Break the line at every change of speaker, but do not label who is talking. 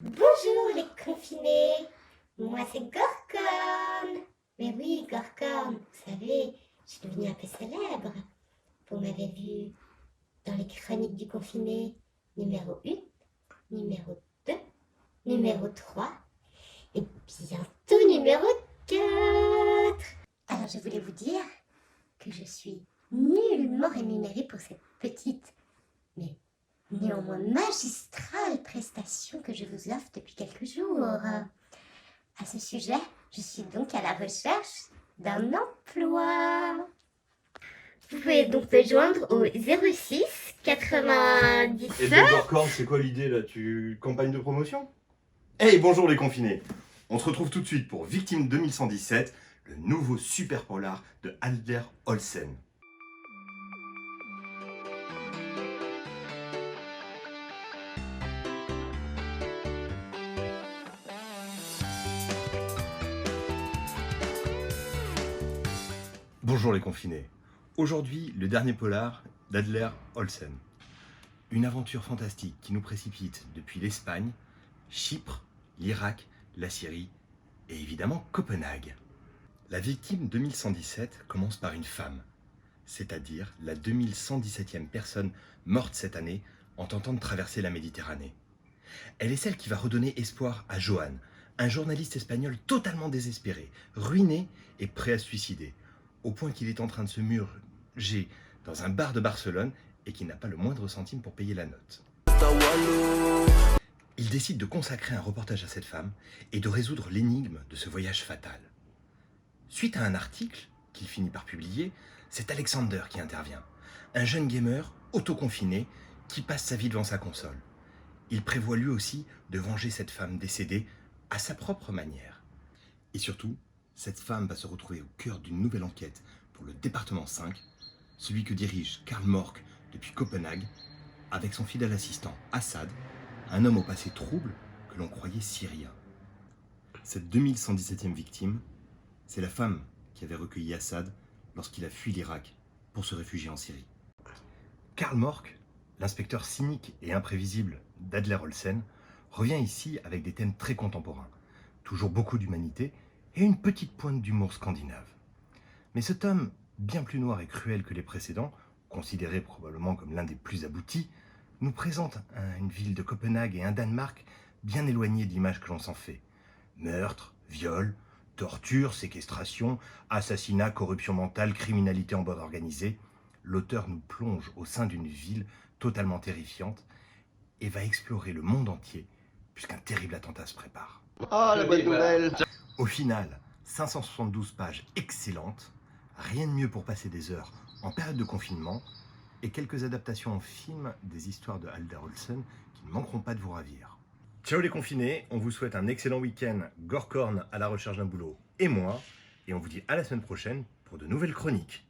Bonjour les confinés, moi c'est Gorkorn. Mais oui, Gorkorn, vous savez, je suis devenue un peu célèbre. Vous m'avez vu dans les chroniques du confiné numéro 1, numéro 2, numéro 3 et bientôt numéro 4. Alors je voulais vous dire que je suis nullement rémunérée pour cette petite, mais néanmoins magistrale prestation que je vous offre depuis quelques jours. À ce sujet, je suis donc à la recherche d'un emploi. Vous pouvez donc me joindre au 06 97.
Et donc Gorkorn, c'est quoi l'idée là? Tu campagne de promotion? Hey, bonjour les confinés. On se retrouve tout de suite pour Victime 2117, le nouveau super polar de Adler Olsen. Bonjour les confinés. Aujourd'hui, le dernier polar d'Adler Olsen. Une aventure fantastique qui nous précipite depuis l'Espagne, Chypre, l'Irak, la Syrie et évidemment Copenhague. La victime 2117 commence par une femme, c'est-à-dire la 2117e personne morte cette année en tentant de traverser la Méditerranée. Elle est celle qui va redonner espoir à Johan, un journaliste espagnol totalement désespéré, ruiné et prêt à se suicider, au point qu'il est en train de se murger dans un bar de Barcelone et qu'il n'a pas le moindre centime pour payer la note. Il décide de consacrer un reportage à cette femme et de résoudre l'énigme de ce voyage fatal. Suite à un article qu'il finit par publier, c'est Alexander qui intervient, un jeune gamer autoconfiné qui passe sa vie devant sa console. Il prévoit lui aussi de venger cette femme décédée à sa propre manière. Et surtout, cette femme va se retrouver au cœur d'une nouvelle enquête pour le département 5, celui que dirige Karl Mork depuis Copenhague, avec son fidèle assistant Assad, un homme au passé trouble que l'on croyait syrien. Cette 2117e victime, c'est la femme qui avait recueilli Assad lorsqu'il a fui l'Irak pour se réfugier en Syrie. Karl Mork, l'inspecteur cynique et imprévisible d'Adler Olsen, revient ici avec des thèmes très contemporains, toujours beaucoup d'humanité et une petite pointe d'humour scandinave. Mais ce tome, bien plus noir et cruel que les précédents, considéré probablement comme l'un des plus aboutis, nous présente une ville de Copenhague et un Danemark bien éloignés de l'image que l'on s'en fait. Meurtres, viols, torture, séquestration, assassinat, corruption mentale, criminalité en bande organisée, l'auteur nous plonge au sein d'une ville totalement terrifiante et va explorer le monde entier puisqu'un terrible attentat se prépare.
Oh, la bonne nouvelle!
Au final, 572 pages excellentes, rien de mieux pour passer des heures en période de confinement et quelques adaptations en film des histoires de Adler Olsen qui ne manqueront pas de vous ravir. Ciao les confinés, on vous souhaite un excellent week-end, Gorkorn à la recherche d'un boulot et moi, et on vous dit à la semaine prochaine pour de nouvelles chroniques.